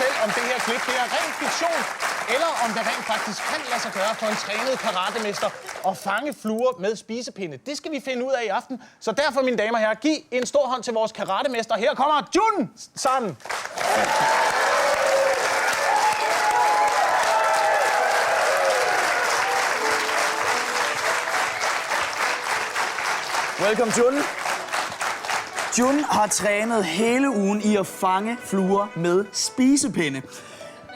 selv, om det her klip det er ren fiktion, eller om det rent faktisk kan lade sig gøre for en trænet karatemester at fange fluer med spisepinde. Det skal vi finde ud af i aften. Så derfor, mine damer og herrer, giv en stor hånd til vores karatemester. Her kommer Jun-san. Welcome, Jun. Jun har trænet hele ugen i at fange fluer med spisepinde.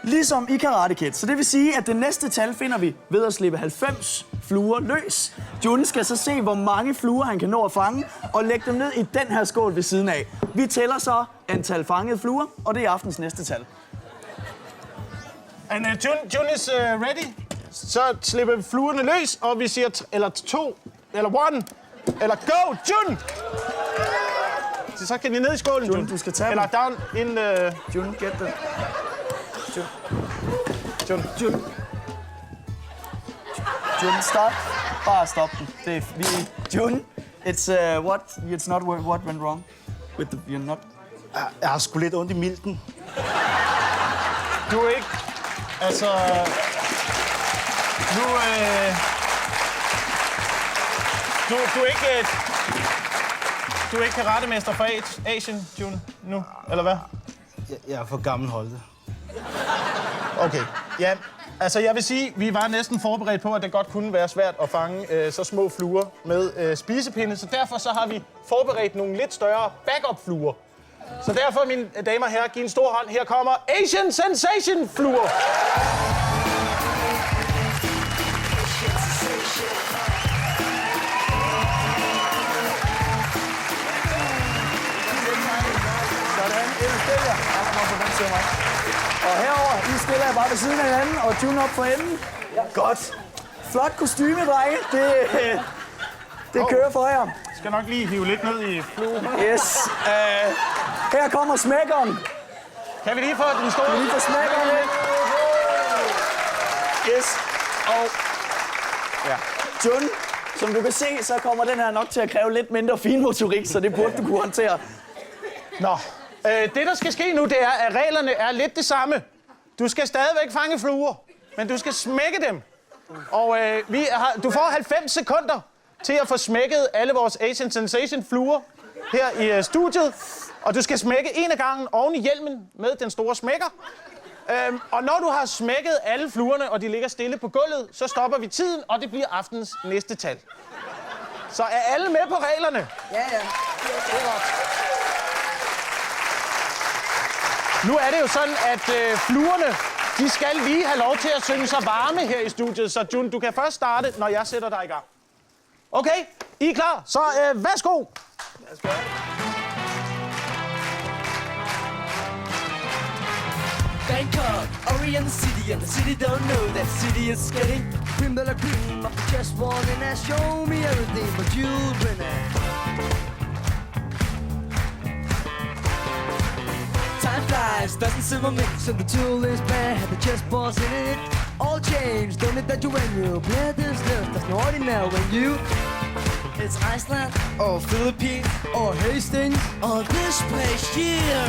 Ligesom i Karate Kid. Så det vil sige, at det næste tal finder vi ved at slippe 90 fluer løs. Jun skal så se, hvor mange fluer han kan nå at fange, og lægge dem ned i den her skål ved siden af. Vi tæller så antal fangede fluer, og det er aftens næste tal. And Jun is ready. Så slipper vi fluerne løs, og vi siger eller 2, eller 1, eller go, Jun! Så kan de ned i skålen, Jun. Du skal tage eller dem. down in... Jun, get them. Jun, stop. Bare stop den. Det er Jun, it's it's not what went wrong with the you're not. Jeg har sgu lidt ondt i milten. Du er ikke... Altså... Du er ikke... Du er ikke karatemester for Asien, Jun, nu, eller hvad? Jeg er for gammel holdet. Okay, ja. Altså, jeg vil sige, vi var næsten forberedt på, at det godt kunne være svært at fange så små fluer med spisepinde, så derfor så har vi forberedt nogle lidt større backup-fluer. Så derfor, mine damer og herrer, giv en stor hånd. Her kommer Asian Sensation-fluer. Og herover, I stiller jeg bare ved siden af hinanden, og Jun op for enden. Ja. Godt. Flot kostyme, drenge. Det kører for jer. Skal nok lige hive lidt ned i fluen. Yes. Her kommer smækkeren. Kan vi lige få den store? Kan vi lige få smækkeren ind? Yes. Og ja. Jun, som du kan se, så kommer den her nok til at kræve lidt mindre finmotorik, så det burde du kunne håndtere. Nå. Det, der skal ske nu, det er, at reglerne er lidt det samme. Du skal stadigvæk fange fluer, men du skal smække dem. Og du får 90 sekunder til at få smækket alle vores Asian Sensation fluer her i studiet. Og du skal smække en af gangen oven i hjelmen med den store smækker. Og når du har smækket alle fluerne, og de ligger stille på gulvet, så stopper vi tiden, og det bliver aftens næste tal. Så er alle med på reglerne? Ja, ja. Det er godt. Nu er det jo sådan, at fluerne, de skal lige have lov til at synge sig varme her i studiet. Så Jun, du kan først starte, når jeg sætter dig i gang. Okay, I er klar? Så værsgo! Bangkok, Orient City, and the city don't know that city is getting cream de la cream. Just wanting to show me everything but children. Time flies, doesn't silver mix, and the tool is bad. The chessboard's in it, all changed. Don't it that you when you play this list, that's not ordinary when you. It's Iceland, or Philippines, or Hastings, or this place here.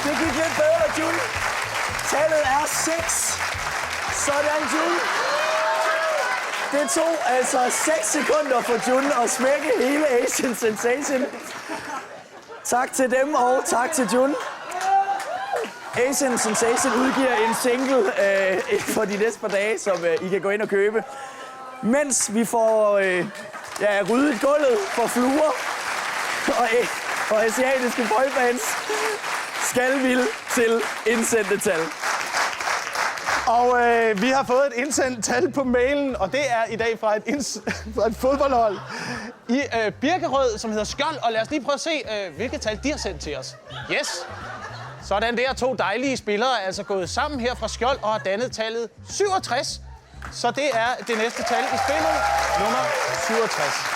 Det gik lidt bedre, Jun. Tallet er 6. Sådan, Jun. Det tog altså 6 sekunder for Jun at smække hele Asian Sensation. Tak til dem, og tak til Jun. Asian Sensation udgiver en single for de næste par dage, som I kan gå ind og købe. Mens vi får ryddet gulvet for fluer og asiatiske boybands, skal vi til indsendte tal. Og vi har fået et indsendt tal på mailen, og det er i dag fra et fodboldhold i Birkerød, som hedder Skjold. Og lad os lige prøve at se, hvilket tal de har sendt til os. Yes! Sådan der, 2 dejlige spillere er altså gået sammen her fra Skjold og har dannet tallet 67. Så det er det næste tal i spillet, nummer 67.